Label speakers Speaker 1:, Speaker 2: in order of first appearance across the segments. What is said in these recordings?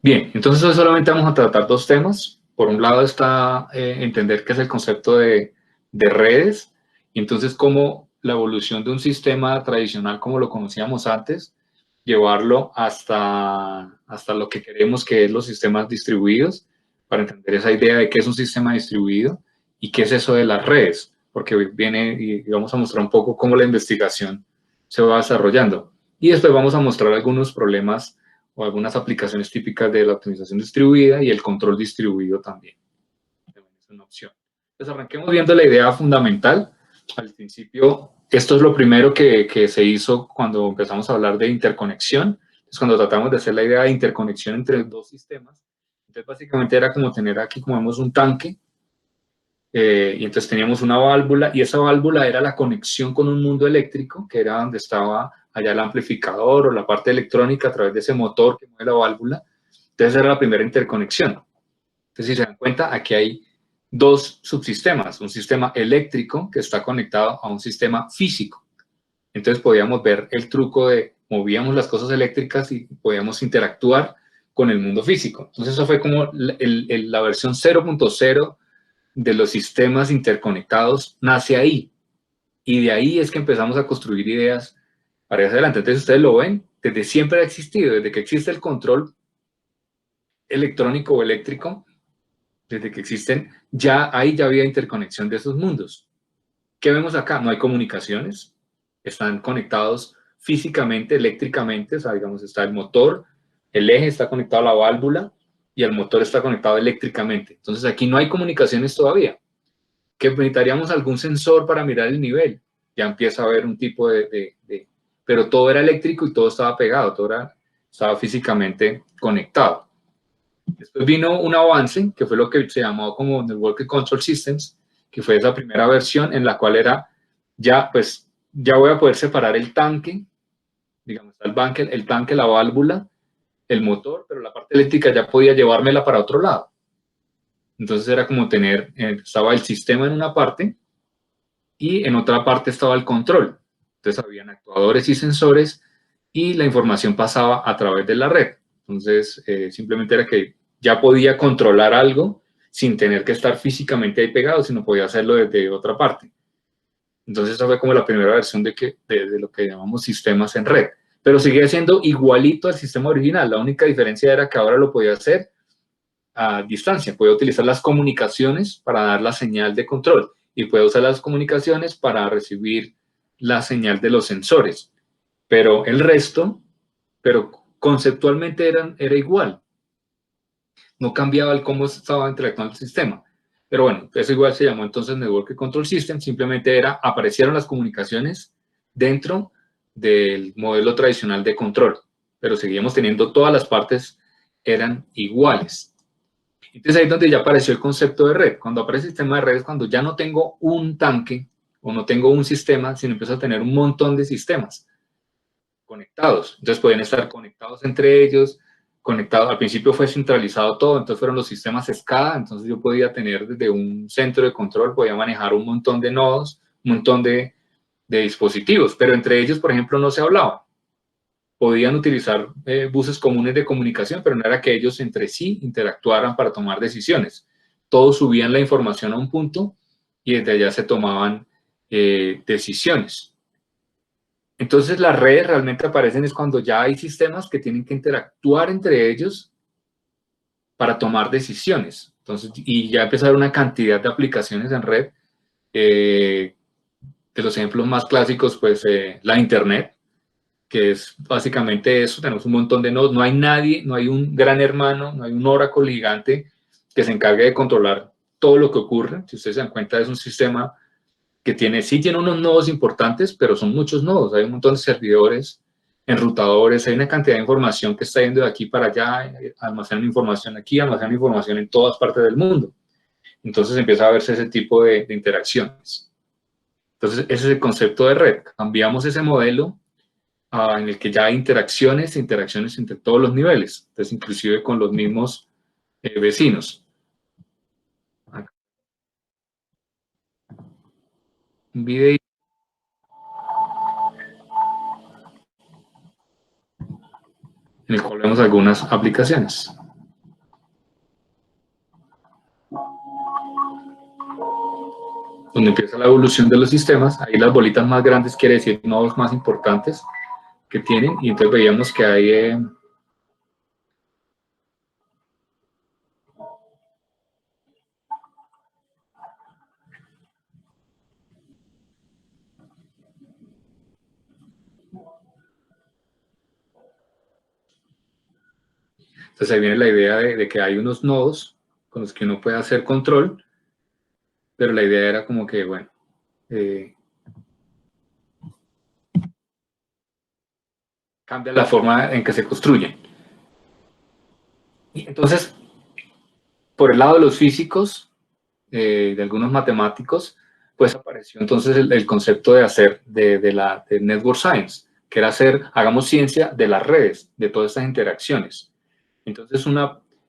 Speaker 1: Bien, entonces hoy solamente vamos a tratar dos temas. Por un lado está entender qué es el concepto de redes, y entonces cómo la evolución de un sistema tradicional como lo conocíamos antes, llevarlo hasta lo que queremos que es los sistemas distribuidos, para entender esa idea de qué es un sistema distribuido y qué es eso de las redes, porque hoy viene y vamos a mostrar un poco cómo la investigación se va desarrollando. Y después vamos a mostrar algunos problemas o algunas aplicaciones típicas de la optimización distribuida y el control distribuido también. Es una opción. Entonces arranquemos viendo la idea fundamental. Al principio, esto es lo primero que se hizo cuando empezamos a hablar de interconexión. Es cuando tratamos de hacer la idea de interconexión entre dos sistemas. Entonces básicamente era como tener aquí, como vemos, un tanque, y entonces teníamos una válvula, y esa válvula era la conexión con un mundo eléctrico, que era donde estaba allá el amplificador o la parte electrónica a través de ese motor que mueve la válvula. Entonces era la primera interconexión. Entonces, si se dan cuenta, aquí hay dos subsistemas, un sistema eléctrico que está conectado a un sistema físico. Entonces podíamos ver el truco de movíamos las cosas eléctricas y podíamos interactuar con el mundo físico. Entonces eso fue como la versión 0.0 de los sistemas interconectados, nace ahí. Y de ahí es que empezamos a construir ideas para ir adelante. Entonces ustedes lo ven, desde siempre ha existido, desde que existe el control electrónico o eléctrico, desde que existen, ya ahí ya había interconexión de esos mundos. ¿Qué vemos acá? No hay comunicaciones, están conectados físicamente, eléctricamente, o sea, digamos, está el motor, el eje está conectado a la válvula y el motor está conectado eléctricamente. Entonces aquí no hay comunicaciones todavía. Que necesitaríamos algún sensor para mirar el nivel. Ya empieza a haber un tipo pero todo era eléctrico y todo estaba pegado, estaba físicamente conectado. Después vino un avance, que fue lo que se llamó como Network Control Systems, que fue esa primera versión en la cual era, ya pues, ya voy a poder separar el tanque, digamos, el tanque, la válvula, el motor, pero la parte eléctrica ya podía llevármela para otro lado. Entonces era como tener, estaba el sistema en una parte y en otra parte estaba el control. Entonces habían actuadores y sensores y la información pasaba a través de la red. Entonces simplemente era que ya podía controlar algo sin tener que estar físicamente ahí pegado, sino podía hacerlo desde otra parte. Entonces esa fue como la primera versión de lo que llamamos sistemas en red. Pero seguía siendo igualito al sistema original. La única diferencia era que ahora lo podía hacer a distancia. Puede utilizar las comunicaciones para dar la señal de control y puede usar las comunicaciones para recibir la señal de los sensores. Pero el resto, pero conceptualmente era igual. No cambiaba el cómo estaba interactuando el sistema. Pero bueno, eso igual se llamó entonces Network Control System. Simplemente aparecieron las comunicaciones dentro del modelo tradicional de control. Pero seguíamos teniendo todas las partes eran iguales. Entonces ahí es donde ya apareció el concepto de red. Cuando aparece el sistema de redes, cuando ya no tengo un tanque o no tengo un sistema, sino empiezo a tener un montón de sistemas conectados. Entonces podían estar conectados entre ellos, conectados. Al principio fue centralizado todo, entonces fueron los sistemas SCADA, entonces yo podía tener desde un centro de control, podía manejar un montón de nodos, un montón de dispositivos, pero entre ellos, por ejemplo, no se hablaba. Podían utilizar buses comunes de comunicación, pero no era que ellos entre sí interactuaran para tomar decisiones. Todos subían la información a un punto y desde allá se tomaban decisiones. Entonces las redes realmente aparecen es cuando ya hay sistemas que tienen que interactuar entre ellos para tomar decisiones. Entonces, y ya empezaron una cantidad de aplicaciones en red. De los ejemplos más clásicos, pues la Internet, que es básicamente eso, tenemos un montón de nodos, no hay nadie, no hay un gran hermano, no hay un oráculo gigante que se encargue de controlar todo lo que ocurre. Si ustedes se dan cuenta, es un sistema que sí tiene unos nodos importantes, pero son muchos nodos, hay un montón de servidores, enrutadores, hay una cantidad de información que está yendo de aquí para allá, almacenan información aquí, almacenan información en todas partes del mundo. Entonces empieza a verse ese tipo de interacciones. Entonces ese es el concepto de red. Cambiamos ese modelo en el que ya hay interacciones entre todos los niveles, entonces inclusive con los mismos vecinos. Un video en el cual vemos algunas aplicaciones. donde empieza la evolución de los sistemas. Ahí las bolitas más grandes quiere decir nodos más importantes que tienen, y entonces veíamos que hay entonces ahí viene la idea de que hay unos nodos con los que uno puede hacer control, pero la idea era como que, bueno, cambia la forma en que se construyen. Y entonces, por el lado de los físicos, de algunos matemáticos, pues apareció entonces el concepto de hacer de Network Science, que era hacer, hagamos ciencia de las redes, de todas estas interacciones. Entonces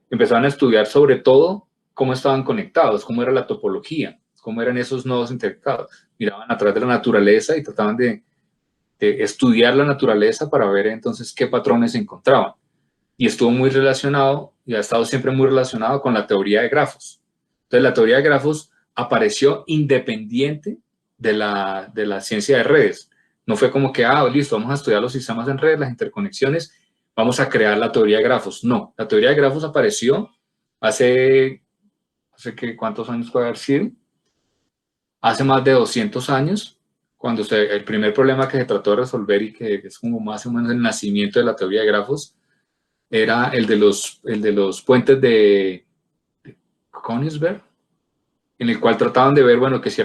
Speaker 1: empezaron a estudiar sobre todo cómo estaban conectados, cómo era la topología, cómo eran esos nodos interconectados. Miraban atrás de la naturaleza y trataban de estudiar la naturaleza para ver entonces qué patrones se encontraban. Y estuvo muy relacionado, y ha estado siempre muy relacionado con la teoría de grafos. Entonces la teoría de grafos apareció independiente de la ciencia de redes. No fue como que, listo, vamos a estudiar los sistemas en redes, las interconexiones, vamos a crear la teoría de grafos. No, la teoría de grafos apareció hace ¿cuántos años puede haber sido? Hace más de 200 años, cuando el primer problema que se trató de resolver y que es como más o menos el nacimiento de la teoría de grafos, era el de los puentes de Königsberg, en el cual trataban de ver, bueno, que si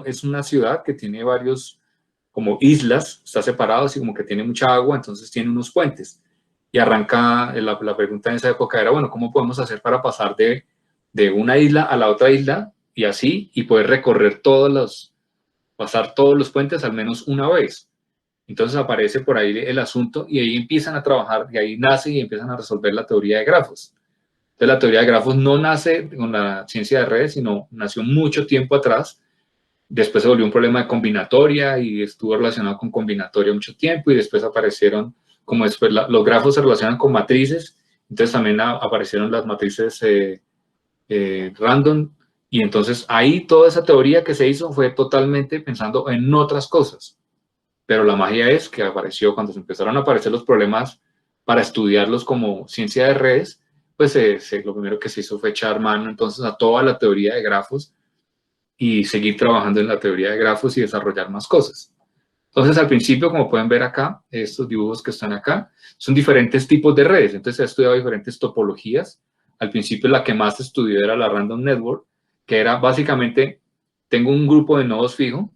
Speaker 1: es una ciudad que tiene varios como islas, está separado, así como que tiene mucha agua, entonces tiene unos puentes. Y arranca, la pregunta en esa época era, bueno, ¿cómo podemos hacer para pasar de una isla a la otra isla y así, y poder recorrer pasar todos los puentes al menos una vez? Entonces aparece por ahí el asunto y ahí empiezan a trabajar, y ahí nace y empiezan a resolver la teoría de grafos. Entonces la teoría de grafos no nace con la ciencia de redes, sino nació mucho tiempo atrás. Después se volvió un problema de combinatoria y estuvo relacionado con combinatoria mucho tiempo, y después aparecieron, como después los grafos se relacionan con matrices, entonces también aparecieron las matrices random, y entonces ahí toda esa teoría que se hizo fue totalmente pensando en otras cosas. Pero la magia es que apareció cuando se empezaron a aparecer los problemas para estudiarlos como ciencia de redes, pues lo primero que se hizo fue echar mano entonces a toda la teoría de grafos y seguir trabajando en la teoría de grafos y desarrollar más cosas. Entonces, al principio, como pueden ver acá, estos dibujos que están acá, son diferentes tipos de redes. Entonces, se ha estudiado diferentes topologías. Al principio, la que más se estudió era la Random Network, que era básicamente, tengo un grupo de nodos fijo,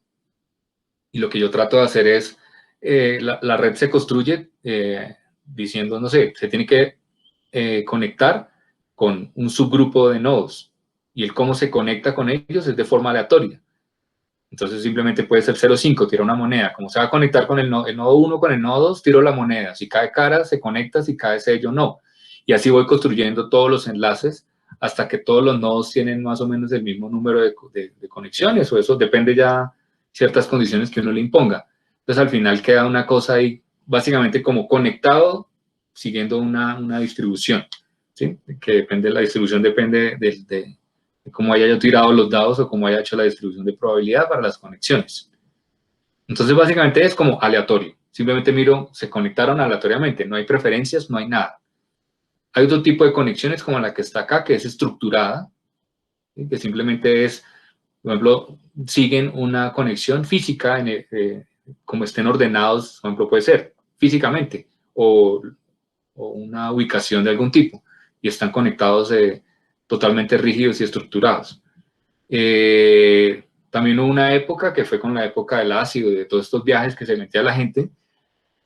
Speaker 1: y lo que yo trato de hacer es, la red se construye diciendo, no sé, se tiene que conectar con un subgrupo de nodos, y el cómo se conecta con ellos es de forma aleatoria. Entonces simplemente puede ser 0,5, tira una moneda. Como se va a conectar con el nodo 1 con el nodo 2, tiro la moneda. Si cae cara, se conecta, si cae sello, no. Y así voy construyendo todos los enlaces hasta que todos los nodos tienen más o menos el mismo número de conexiones, o eso depende ya ciertas condiciones que uno le imponga. Entonces al final queda una cosa ahí básicamente como conectado siguiendo una distribución, ¿sí? Que depende, la distribución depende de cómo haya yo tirado los dados o cómo haya hecho la distribución de probabilidad para las conexiones. Entonces, básicamente es como aleatorio. Simplemente miro, se conectaron aleatoriamente, no hay preferencias, no hay nada. Hay otro tipo de conexiones como la que está acá, que es estructurada, ¿sí? Que simplemente es, por ejemplo, siguen una conexión física, como estén ordenados, por ejemplo, puede ser físicamente, o una ubicación de algún tipo, y están conectados totalmente rígidos y estructurados. También hubo una época que fue con la época del ácido y de todos estos viajes que se metía la gente,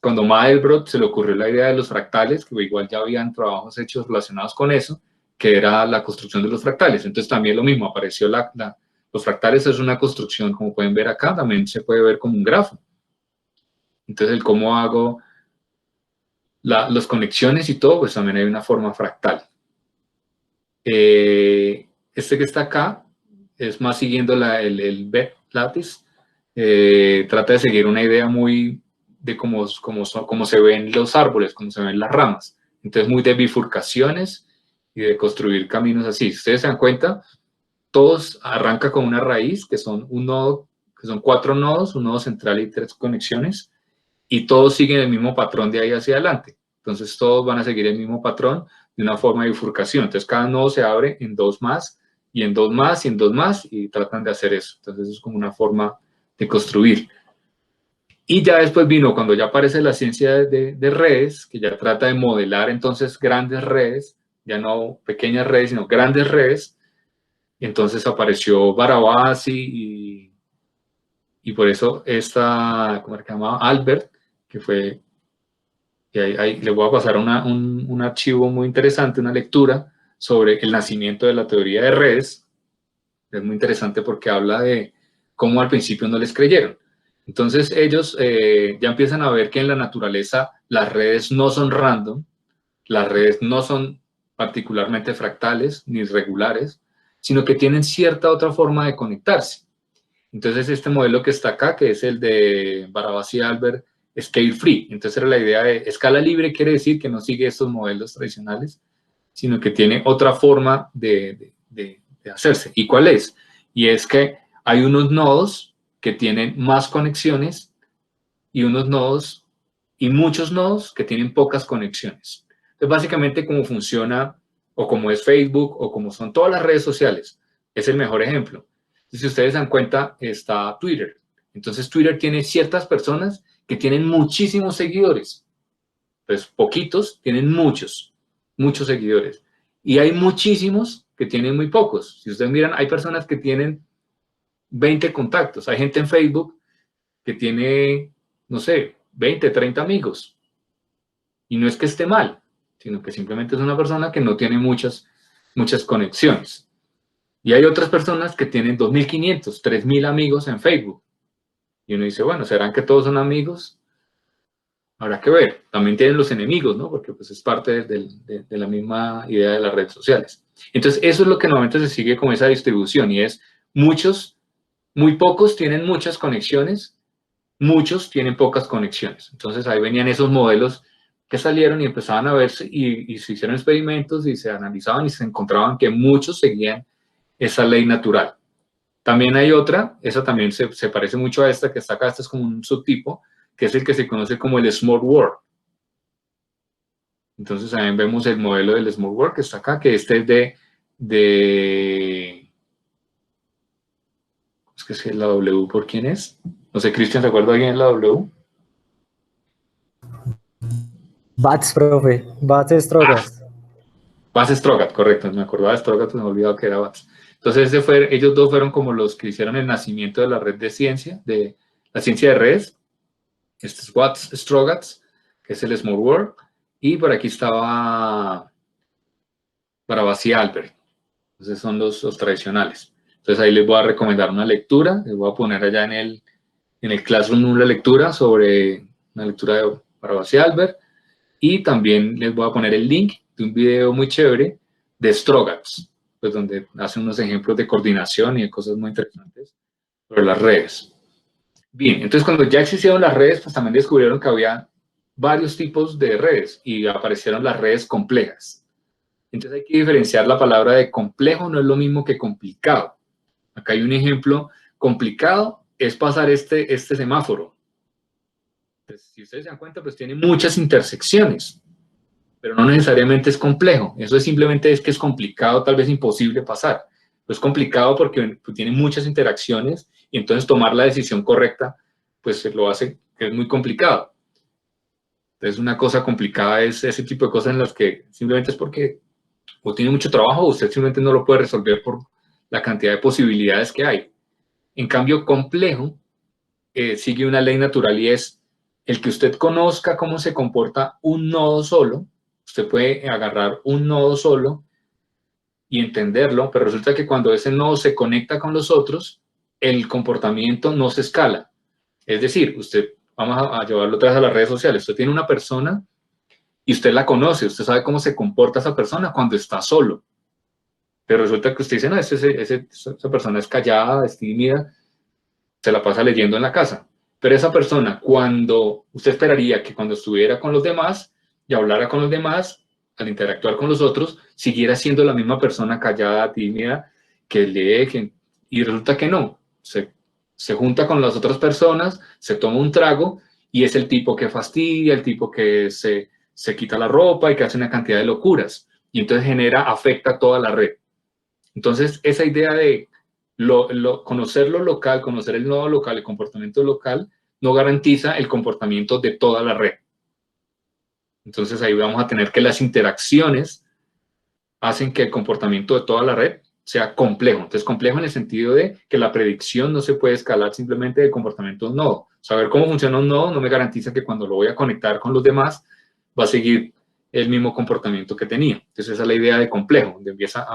Speaker 1: cuando Mandelbrot se le ocurrió la idea de los fractales, que igual ya habían trabajos hechos relacionados con eso, que era la construcción de los fractales. Entonces también lo mismo, apareció los fractales. Es una construcción, como pueden ver acá, también se puede ver como un grafo. Entonces el cómo hago las conexiones y todo, pues también hay una forma fractal. Este que está acá es más siguiendo el látiz. Trata de seguir una idea muy de cómo se ven los árboles, cómo se ven las ramas. Entonces muy de bifurcaciones y de construir caminos así. Si ustedes se dan cuenta, todos arranca con una raíz, que son un nodo, que son 4 nodos, un nodo central y 3 conexiones, y todos siguen el mismo patrón de ahí hacia adelante. Entonces todos van a seguir el mismo patrón de una forma de bifurcación. Entonces cada nodo se abre en 2 más, y en 2 más, y en 2 más, y tratan de hacer eso. Entonces es como una forma de construir. Y ya después vino, cuando ya aparece la ciencia de redes, que ya trata de modelar entonces grandes redes, ya no pequeñas redes, sino grandes redes. Entonces apareció Barabasi y por eso ¿cómo se llamaba? Albert, que fue, y ahí le voy a pasar un archivo muy interesante, una lectura sobre el nacimiento de la teoría de redes. Es muy interesante porque habla de cómo al principio no les creyeron. Entonces ellos ya empiezan a ver que en la naturaleza las redes no son random, las redes no son particularmente fractales ni regulares, sino que tienen cierta otra forma de conectarse. Entonces este modelo que está acá, que es el de Barabasi y Albert, Scale Free. Entonces era la idea de escala libre, quiere decir que no sigue estos modelos tradicionales, sino que tiene otra forma de hacerse. ¿Y cuál es? Y es que hay unos nodos que tienen más conexiones y unos nodos y muchos nodos que tienen pocas conexiones. Entonces, básicamente, cómo funciona o cómo es Facebook o cómo son todas las redes sociales, es el mejor ejemplo. Si ustedes dan cuenta, está Twitter. Entonces, Twitter tiene ciertas personas que tienen muchísimos seguidores. Pues poquitos tienen muchos seguidores. Y hay muchísimos que tienen muy pocos. Si ustedes miran, hay personas que tienen 20 contactos. Hay gente en Facebook que tiene, no sé, 20, 30 amigos. Y no es que esté mal, sino que simplemente es una persona que no tiene muchas conexiones. Y hay otras personas que tienen 2.500, 3.000 amigos en Facebook. Y uno dice, bueno, ¿serán que todos son amigos? Habrá que ver. También tienen los enemigos, ¿no? Porque pues es parte de la misma idea de las redes sociales. Entonces, eso es lo que normalmente se sigue con esa distribución y es muy pocos tienen muchas conexiones, muchos tienen pocas conexiones. Entonces, ahí venían esos modelos que salieron y empezaban a verse y se hicieron experimentos y se analizaban y se encontraban que muchos seguían esa ley natural. También hay otra, esa también se parece mucho a esta que está acá, esta es como un subtipo, que es el que se conoce como el Smart World. Entonces también vemos el modelo del Smart World que está acá, que este es es que es la W, ¿por quién es? No sé, Cristian, ¿te acuerdas bien la W?
Speaker 2: Bats, profe. Bats Strogas.
Speaker 1: Bats Strogat, correcto. Me acordaba de Strogat, me he olvidado que era Bats. Entonces ellos dos fueron como los que hicieron el nacimiento de la red de ciencia, de la ciencia de redes. Este es Bats Strogats, que es el Smart World. Y por aquí estaba Barabasi y Albert. Entonces son los tradicionales. Entonces ahí les voy a recomendar una lectura. Les voy a poner allá en el Classroom una lectura sobre una lectura de Barabasi y Albert. Y también les voy a poner el link de un video muy chévere de Strogats, pues donde hace unos ejemplos de coordinación y de cosas muy interesantes sobre las redes. Bien, entonces cuando ya existieron las redes, pues también descubrieron que había varios tipos de redes y aparecieron las redes complejas. Entonces hay que diferenciar la palabra de complejo, no es lo mismo que complicado. Acá hay un ejemplo. Complicado es pasar este semáforo. Entonces, si ustedes se dan cuenta, pues tiene muchas intersecciones, pero no necesariamente es complejo. Eso simplemente es que es complicado, tal vez imposible pasar. Es complicado porque tiene muchas interacciones y entonces tomar la decisión correcta, pues lo hace que es muy complicado. Entonces una cosa complicada es ese tipo de cosas en las que simplemente es porque o tiene mucho trabajo o usted simplemente no lo puede resolver por la cantidad de posibilidades que hay. En cambio, complejo sigue una ley natural y es el que usted conozca cómo se comporta un nodo solo. Usted puede agarrar un nodo solo y entenderlo, pero resulta que cuando ese nodo se conecta con los otros, el comportamiento no se escala. Es decir, vamos a llevarlo otra vez a las redes sociales. Usted tiene una persona y usted la conoce, usted sabe cómo se comporta esa persona cuando está solo. Pero resulta que usted dice, no, esa persona es callada, es tímida, se la pasa leyendo en la casa. Pero esa persona, cuando usted esperaría que cuando estuviera con los demás y hablara con los demás, al interactuar con los otros, siguiera siendo la misma persona callada, tímida, que lee, y resulta que no. Se junta con las otras personas, se toma un trago y es el tipo que fastidia, el tipo que se quita la ropa y que hace una cantidad de locuras. Y entonces afecta a toda la red. Entonces, esa idea de conocer lo local, conocer el nodo local, el comportamiento local, no garantiza el comportamiento de toda la red. Entonces, ahí vamos a tener que las interacciones hacen que el comportamiento de toda la red sea complejo. Entonces, complejo en el sentido de que la predicción no se puede escalar simplemente del comportamiento de un nodo. Saber cómo funciona un nodo no me garantiza que cuando lo voy a conectar con los demás va a seguir el mismo comportamiento que tenía. Entonces, esa es la idea de complejo, donde empieza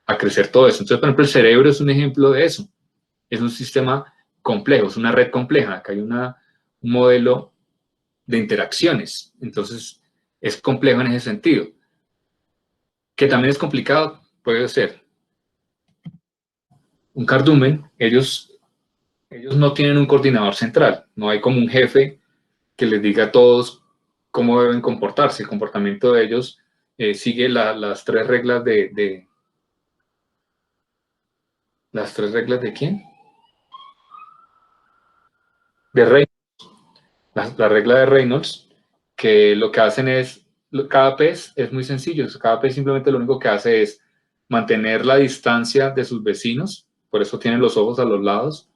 Speaker 1: a crecer todo eso. Entonces, por ejemplo, el cerebro es un ejemplo de eso. Es un sistema complejo, es una red compleja. Acá hay un modelo de interacciones. Entonces, es complejo en ese sentido. Que también es complicado, puede ser. Un cardumen, ellos no tienen un coordinador central. No hay como un jefe que les diga a todos cómo deben comportarse. El comportamiento de ellos sigue las tres reglas ¿Las tres reglas de quién? De Reynolds. La regla de Reynolds, que lo que hacen es, cada pez es muy sencillo, cada pez simplemente lo único que hace es mantener la distancia de sus vecinos, por eso tienen los ojos a los lados,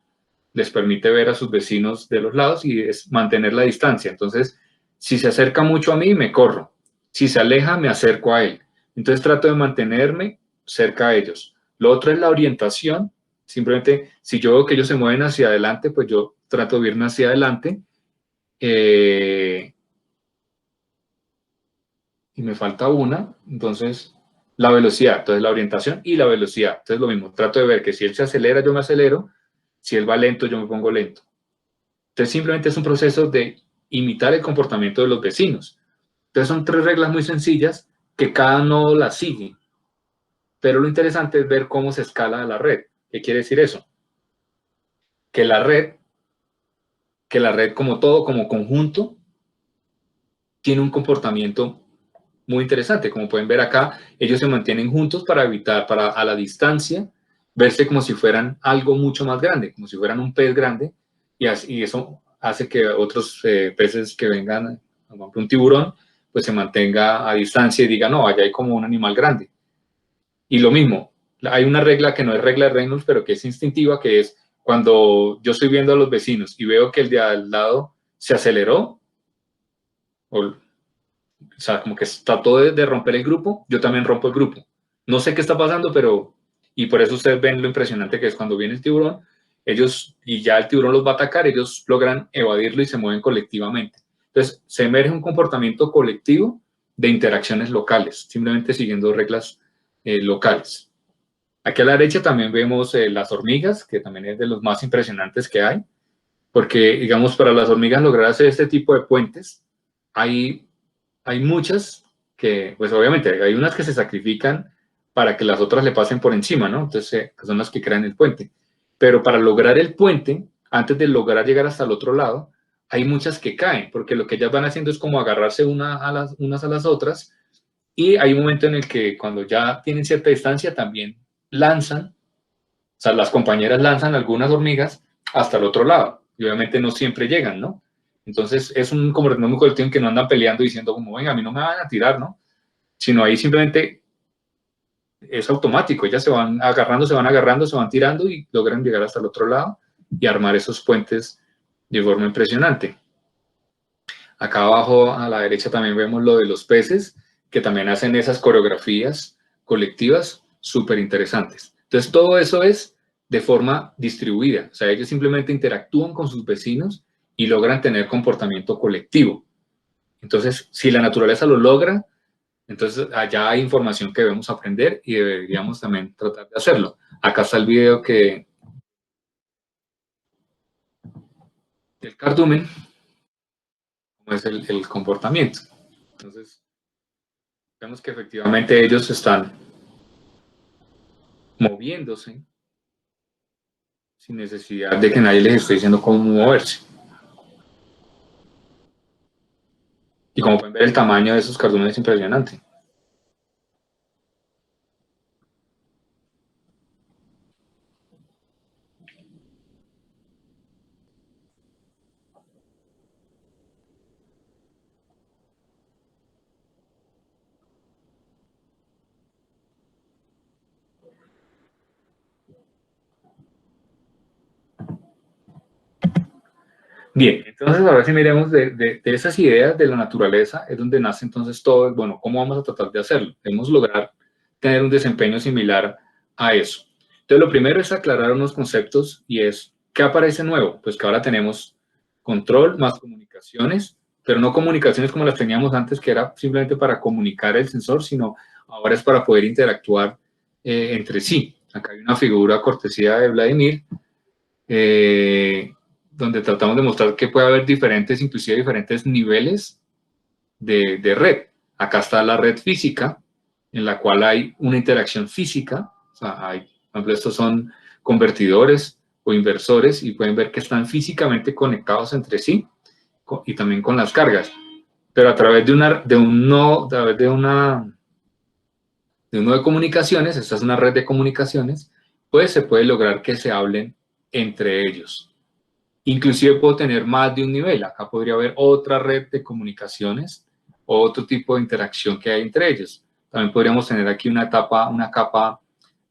Speaker 1: les permite ver a sus vecinos de los lados y es mantener la distancia. Entonces, si se acerca mucho a mí, me corro. Si se aleja, me acerco a él. Entonces trato de mantenerme cerca a ellos. Lo otro es la orientación. Simplemente, si yo veo que ellos se mueven hacia adelante, pues yo trato de irme hacia adelante. Y me falta una, entonces la velocidad, entonces la orientación y la velocidad. Entonces lo mismo, trato de ver que si él se acelera, yo me acelero, si él va lento, yo me pongo lento. Entonces simplemente es un proceso de imitar el comportamiento de los vecinos. Entonces son tres reglas muy sencillas que cada nodo las sigue. Pero lo interesante es ver cómo se escala la red. ¿Qué quiere decir eso? Que la red como todo, como conjunto, tiene un comportamiento muy interesante. Como pueden ver acá, ellos se mantienen juntos para evitar, para a la distancia, verse como si fueran algo mucho más grande, como si fueran un pez grande, y eso hace que otros peces que vengan, por ejemplo, un tiburón, pues se mantenga a distancia y diga, no, allá hay como un animal grande. Y lo mismo, hay una regla que no es regla de Reynolds, pero que es instintiva, que es cuando yo estoy viendo a los vecinos y veo que el de al lado se aceleró, o sea, como que trató de romper el grupo, yo también rompo el grupo. No sé qué está pasando, pero, y por eso ustedes ven lo impresionante que es cuando viene el tiburón, ellos, y ya el tiburón los va a atacar, ellos logran evadirlo y se mueven colectivamente. Entonces, se emerge un comportamiento colectivo de interacciones locales, simplemente siguiendo reglas locales. Aquí a la derecha también vemos las hormigas, que también es de los más impresionantes que hay, porque, digamos, para las hormigas lograr hacer este tipo de puentes, hay muchas que, pues obviamente, hay unas que se sacrifican para que las otras le pasen por encima, ¿no? Entonces, que son las que crean el puente. Pero para lograr el puente, antes de lograr llegar hasta el otro lado, hay muchas que caen, porque lo que ellas van haciendo es como agarrarse unas a las otras, y hay un momento en el que cuando ya tienen cierta distancia, también lanzan, o sea, las compañeras lanzan algunas hormigas hasta el otro lado, y obviamente no siempre llegan, ¿no? Entonces es un comportamiento colectivo en que no andan peleando diciendo como, venga, a mí no me van a tirar, ¿no? Sino ahí simplemente es automático, ellas se van agarrando, se van tirando y logran llegar hasta el otro lado y armar esos puentes de forma impresionante. Acá abajo a la derecha también vemos lo de los peces, que también hacen esas coreografías colectivas súper interesantes. Entonces todo eso es de forma distribuida, o sea, ellos simplemente interactúan con sus vecinos y logran tener comportamiento colectivo. Entonces, si la naturaleza lo logra, entonces allá hay información que debemos aprender y deberíamos también tratar de hacerlo. Acá está el video del cardumen, como es el comportamiento. Entonces, vemos que efectivamente ellos están moviéndose sin necesidad de que nadie les esté diciendo cómo moverse. Y como pueden ver, el tamaño de esos cardúmenes es impresionante. Bien, entonces ahora sí miremos de esas ideas de la naturaleza, es donde nace entonces todo, bueno, ¿cómo vamos a tratar de hacerlo? Debemos lograr tener un desempeño similar a eso. Entonces lo primero es aclarar unos conceptos y es, ¿qué aparece nuevo? Pues que ahora tenemos control más comunicaciones, pero no comunicaciones como las teníamos antes, que era simplemente para comunicar el sensor, sino ahora es para poder interactuar entre sí. Acá hay una figura cortesía de Vladimir, donde tratamos de mostrar que puede haber diferentes, inclusive diferentes niveles de red. Acá está la red física, en la cual hay una interacción física. O sea, hay, por ejemplo, estos son convertidores o inversores y pueden ver que están físicamente conectados entre sí y también con las cargas. Pero a través de un nodo, a través de un nodo de comunicaciones, esta es una red de comunicaciones, pues se puede lograr que se hablen entre ellos. Inclusive puedo tener más de un nivel. Acá podría haber otra red de comunicaciones, otro tipo de interacción que hay entre ellos. También podríamos tener aquí una capa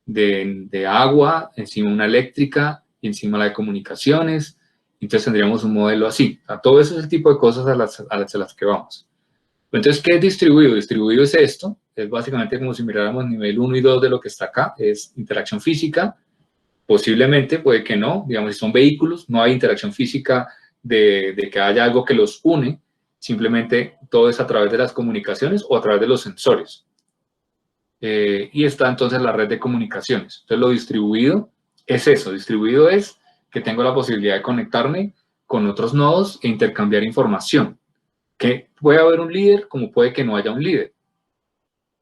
Speaker 1: de agua, encima una eléctrica, y encima la de comunicaciones. Entonces tendríamos un modelo así. O sea, todo eso es el tipo de cosas a las que vamos. Entonces, ¿qué es distribuido? Distribuido es esto. Es básicamente como si miráramos nivel 1 y 2 de lo que está acá. Es interacción física. Posiblemente, puede que no, digamos, si son vehículos, no hay interacción física de que haya algo que los une, simplemente todo es a través de las comunicaciones o a través de los sensores. Y está entonces la red de comunicaciones. Entonces lo distribuido es eso, distribuido es que tengo la posibilidad de conectarme con otros nodos e intercambiar información. Que puede haber un líder como puede que no haya un líder.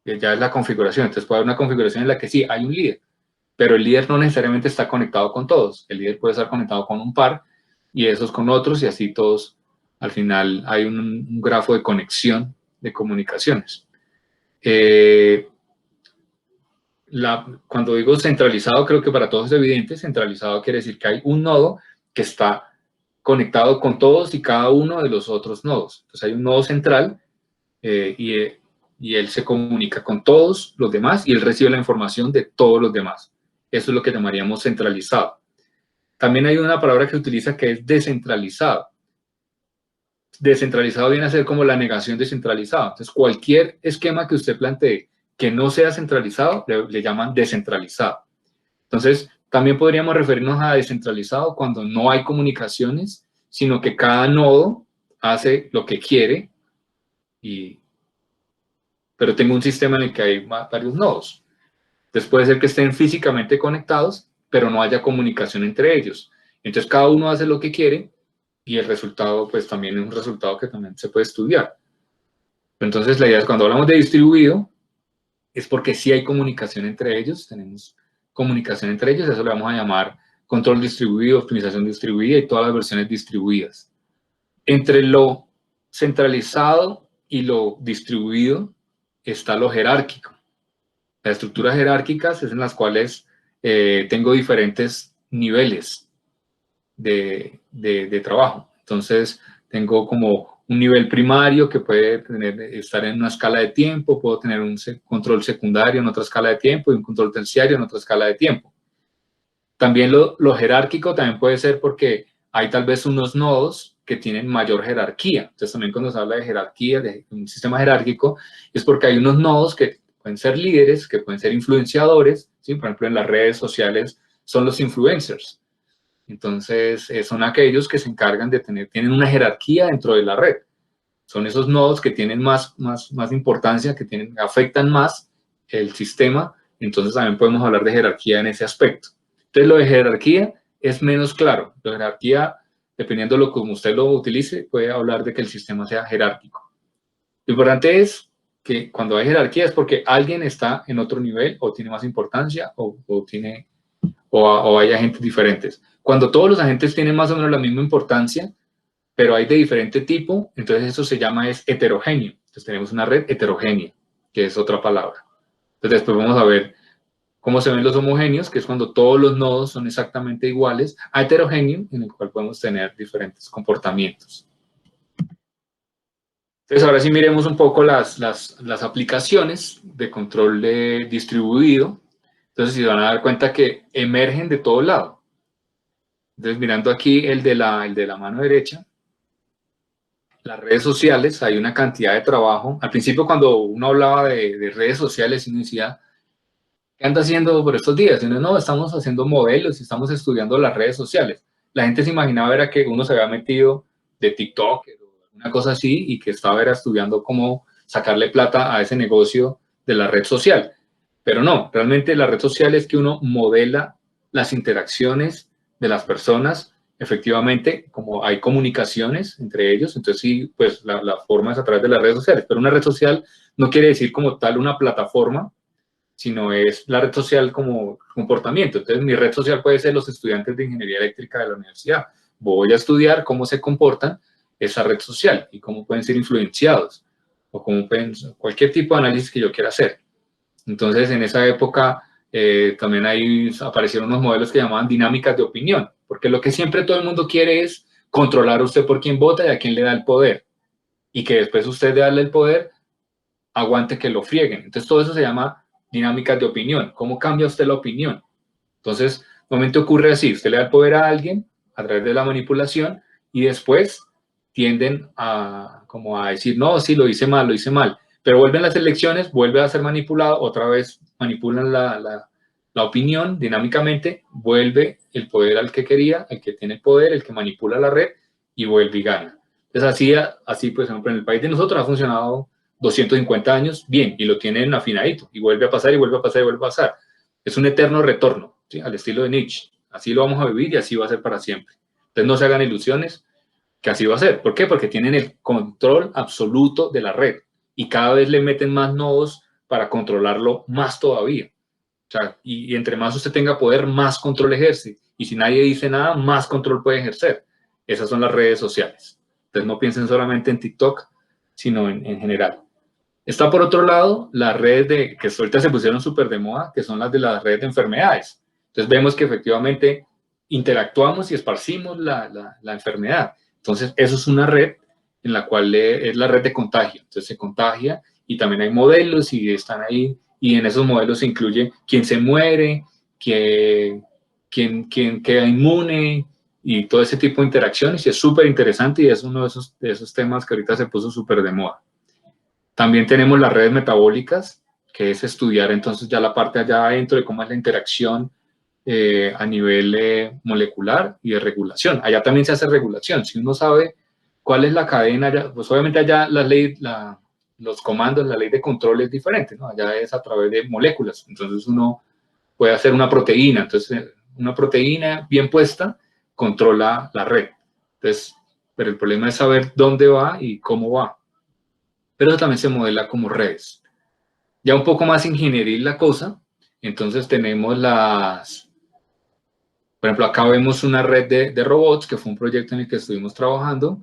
Speaker 1: Ya es la configuración, entonces puede haber una configuración en la que sí hay un líder, pero el líder no necesariamente está conectado con todos. El líder puede estar conectado con un par y esos con otros y así todos. Al final hay un grafo de conexión de comunicaciones. Cuando digo centralizado, creo que para todos es evidente. Centralizado quiere decir que hay un nodo que está conectado con todos y cada uno de los otros nodos. Entonces hay un nodo central y él se comunica con todos los demás y él recibe la información de todos los demás. Eso es lo que llamaríamos centralizado. También hay una palabra que se utiliza que es descentralizado. Descentralizado viene a ser como la negación de centralizado. Entonces, cualquier esquema que usted plantee que no sea centralizado, le llaman descentralizado. Entonces, también podríamos referirnos a descentralizado cuando no hay comunicaciones, sino que cada nodo hace lo que quiere, pero tengo un sistema en el que hay varios nodos. Entonces puede ser que estén físicamente conectados, pero no haya comunicación entre ellos. Entonces cada uno hace lo que quiere y el resultado pues también es un resultado que también se puede estudiar. Entonces la idea es cuando hablamos de distribuido, es porque sí hay comunicación entre ellos, tenemos comunicación entre ellos, eso le vamos a llamar control distribuido, optimización distribuida y todas las versiones distribuidas. Entre lo centralizado y lo distribuido está lo jerárquico. Las estructuras jerárquicas es en las cuales tengo diferentes niveles de trabajo. Entonces, tengo como un nivel primario que puede estar en una escala de tiempo, puedo tener un control secundario en otra escala de tiempo y un control terciario en otra escala de tiempo. También lo jerárquico también puede ser porque hay tal vez unos nodos que tienen mayor jerarquía. Entonces, también cuando se habla de jerarquía, de un sistema jerárquico, es porque hay unos nodos que pueden ser líderes, que pueden ser influenciadores, ¿sí? Por ejemplo, en las redes sociales son los influencers. Entonces, son aquellos que se encargan de tienen una jerarquía dentro de la red. Son esos nodos que tienen más importancia, que afectan más el sistema. Entonces, también podemos hablar de jerarquía en ese aspecto. Entonces, lo de jerarquía es menos claro. La jerarquía, dependiendo de como usted lo utilice, puede hablar de que el sistema sea jerárquico. Lo importante es que cuando hay jerarquía es porque alguien está en otro nivel o tiene más importancia o hay agentes diferentes. Cuando todos los agentes tienen más o menos la misma importancia, pero hay de diferente tipo, entonces eso se llama heterogéneo. Entonces tenemos una red heterogénea, que es otra palabra. Entonces después vamos a ver cómo se ven los homogéneos, que es cuando todos los nodos son exactamente iguales, a heterogéneo, en el cual podemos tener diferentes comportamientos. Entonces ahora sí miremos un poco las aplicaciones de control distribuido. Entonces se van a dar cuenta que emergen de todo lado. Entonces mirando aquí el de la mano derecha, las redes sociales, hay una cantidad de trabajo. Al principio, cuando uno hablaba de redes sociales, uno decía, ¿qué anda haciendo por estos días? Y uno, no, estamos haciendo modelos y estamos estudiando las redes sociales. La gente se imaginaba era que uno se había metido de TikTok o una cosa así y que estaba era estudiando cómo sacarle plata a ese negocio de la red social. Pero no, realmente la red social es que uno modela las interacciones de las personas, efectivamente, como hay comunicaciones entre ellos, entonces sí, pues la forma es a través de las redes sociales, pero una red social no quiere decir como tal una plataforma, sino es la red social como comportamiento. Entonces, mi red social puede ser los estudiantes de ingeniería eléctrica de la universidad. Voy a estudiar cómo se comportan esa red social y cómo pueden ser influenciados o cómo pueden, cualquier tipo de análisis que yo quiera hacer. Entonces, en esa época también ahí aparecieron unos modelos que llamaban dinámicas de opinión, porque lo que siempre todo el mundo quiere es controlar a usted por quién vota y a quién le da el poder, y que después usted de darle el poder aguante que lo frieguen. Entonces, todo eso se llama dinámicas de opinión. ¿Cómo cambia usted la opinión? Entonces, normalmente ocurre así, usted le da el poder a alguien a través de la manipulación y después tienden a, como a decir, no, sí, lo hice mal, pero vuelven las elecciones, vuelve a ser manipulado, otra vez manipulan la opinión dinámicamente, vuelve el poder al que quería, el que tiene el poder, el que manipula la red y vuelve y gana. Entonces, así por ejemplo, en el país de nosotros ha funcionado 250 años bien y lo tienen afinadito y vuelve a pasar y vuelve a pasar y vuelve a pasar. Es un eterno retorno, ¿sí? Al estilo de Nietzsche. Así lo vamos a vivir y así va a ser para siempre. Entonces no se hagan ilusiones que así va a ser. ¿Por qué? Porque tienen el control absoluto de la red y cada vez le meten más nodos para controlarlo más todavía. O sea, y entre más usted tenga poder, más control ejerce. Y si nadie dice nada, más control puede ejercer. Esas son las redes sociales. Entonces no piensen solamente en TikTok, sino en general. Está por otro lado las redes que ahorita se pusieron súper de moda, que son las de las redes de enfermedades. Entonces vemos que efectivamente interactuamos y esparcimos la enfermedad. Entonces eso es una red en la cual es la red de contagio. Entonces se contagia y también hay modelos y están ahí y en esos modelos se incluye quién se muere, quién queda inmune y todo ese tipo de interacciones y es súper interesante y es uno de esos temas que ahorita se puso súper de moda. También tenemos las redes metabólicas, que es estudiar entonces ya la parte allá adentro de cómo es la interacción a nivel molecular y de regulación. Allá también se hace regulación. Si uno sabe cuál es la cadena, pues obviamente allá los comandos, la ley de control es diferente, ¿no? Allá es a través de moléculas. Entonces uno puede hacer una proteína. Entonces una proteína bien puesta controla la red. Entonces, pero el problema es saber dónde va y cómo va. Pero también se modela como redes. Ya un poco más ingenieril la cosa, entonces tenemos por ejemplo, acá vemos una red de robots, que fue un proyecto en el que estuvimos trabajando.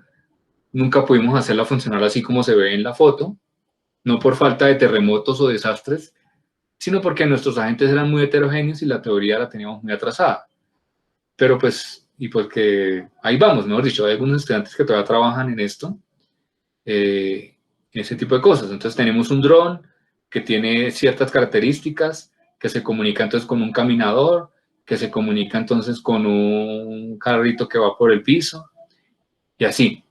Speaker 1: Nunca pudimos hacerla funcionar así como se ve en la foto, no por falta de terremotos o desastres, sino porque nuestros agentes eran muy heterogéneos y la teoría la teníamos muy atrasada. Pero pues, y porque ahí vamos, mejor dicho, hay algunos estudiantes que todavía trabajan en esto, ese tipo de cosas. Entonces tenemos un dron que tiene ciertas características, que se comunica entonces con un caminador, que se comunica entonces con un carrito que va por el piso, y así.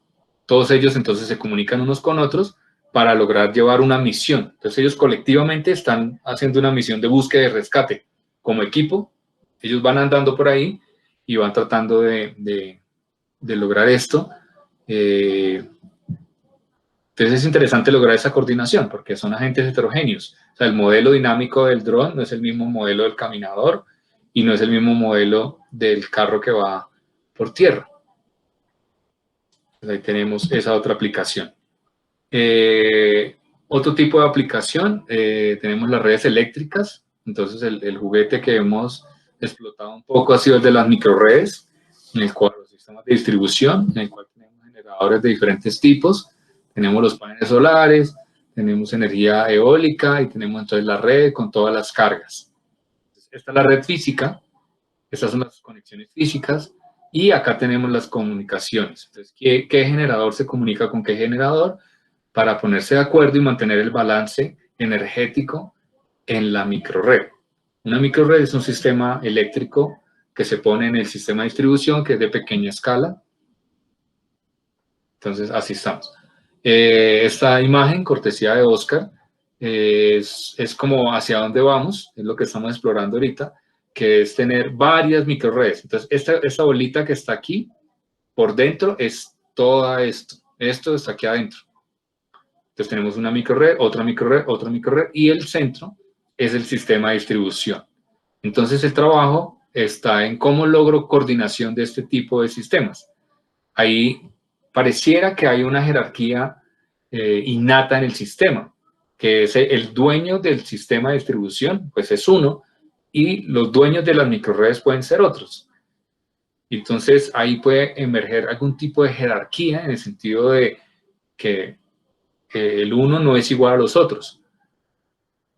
Speaker 1: Todos ellos entonces se comunican unos con otros para lograr llevar una misión. Entonces ellos colectivamente están haciendo una misión de búsqueda y rescate. Como equipo, ellos van andando por ahí y van tratando de lograr esto. Entonces es interesante lograr esa coordinación porque son agentes heterogéneos. O sea, el modelo dinámico del dron no es el mismo modelo del caminador y no es el mismo modelo del carro que va por tierra. Entonces ahí tenemos esa otra aplicación. Otro tipo de aplicación, tenemos las redes eléctricas. Entonces el juguete que hemos explotado un poco ha sido el de las microredes, en el cual los sistemas de distribución, en el cual tenemos generadores de diferentes tipos. Tenemos los paneles solares, tenemos energía eólica y tenemos entonces la red con todas las cargas. Esta es la red física, estas son las conexiones físicas y acá tenemos las comunicaciones. Entonces, ¿qué generador se comunica con qué generador? Para ponerse de acuerdo y mantener el balance energético en la microred. Una microred es un sistema eléctrico que se pone en el sistema de distribución, que es de pequeña escala. Entonces, así estamos. Esta imagen, cortesía de Oscar, es como hacia dónde vamos, es lo que estamos explorando ahorita, que es tener varias microredes. Entonces, esta bolita que está aquí, por dentro, es todo esto. Esto está aquí adentro. Entonces, tenemos una microred, otra microred, y el centro es el sistema de distribución. Entonces, el trabajo está en cómo logro coordinación de este tipo de sistemas. Ahí pareciera que hay una jerarquía innata en el sistema, que es el dueño del sistema de distribución, pues es uno, y los dueños de las microredes pueden ser otros. Entonces, ahí puede emerger algún tipo de jerarquía en el sentido de que el uno no es igual a los otros.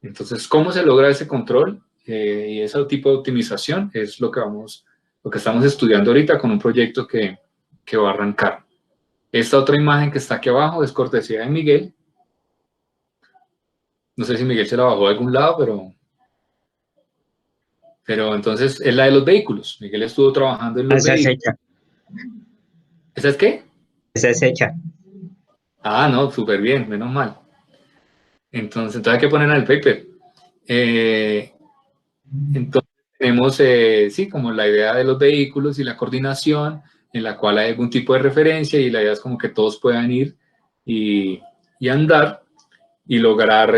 Speaker 1: Entonces, ¿cómo se logra ese control y ese tipo de optimización? Es lo que estamos estudiando ahorita con un proyecto que va a arrancar. Esta otra imagen que está aquí abajo es cortesía de Miguel. No sé si Miguel se la bajó de algún lado, pero entonces es la de los vehículos. Miguel estuvo trabajando en los
Speaker 3: Esa
Speaker 1: vehículos.
Speaker 3: es hecha.
Speaker 1: ¿Esa es qué?
Speaker 3: Esa es hecha.
Speaker 1: Ah, no, súper bien, menos mal. Entonces hay que poner en el paper. Entonces tenemos, sí, como la idea de los vehículos y la coordinación, en la cual hay algún tipo de referencia y la idea es como que todos puedan ir y andar y lograr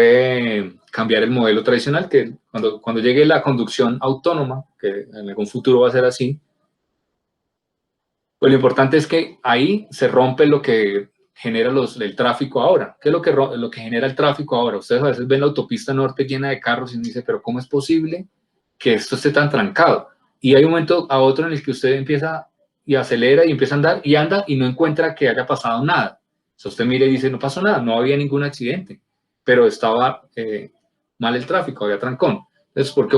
Speaker 1: cambiar el modelo tradicional, que cuando llegue la conducción autónoma, que en algún futuro va a ser así, pues lo importante es que ahí se rompe lo que genera el tráfico ahora. ¿Qué es lo que genera el tráfico ahora? Ustedes a veces ven la autopista norte llena de carros y uno dice, pero ¿cómo es posible que esto esté tan trancado? Y hay un momento a otro en el que usted empieza y acelera y empieza a andar y anda y no encuentra que haya pasado nada. O sea, usted mira y dice, no pasó nada, no había ningún accidente, pero estaba mal el tráfico, había trancón. Entonces, ¿por qué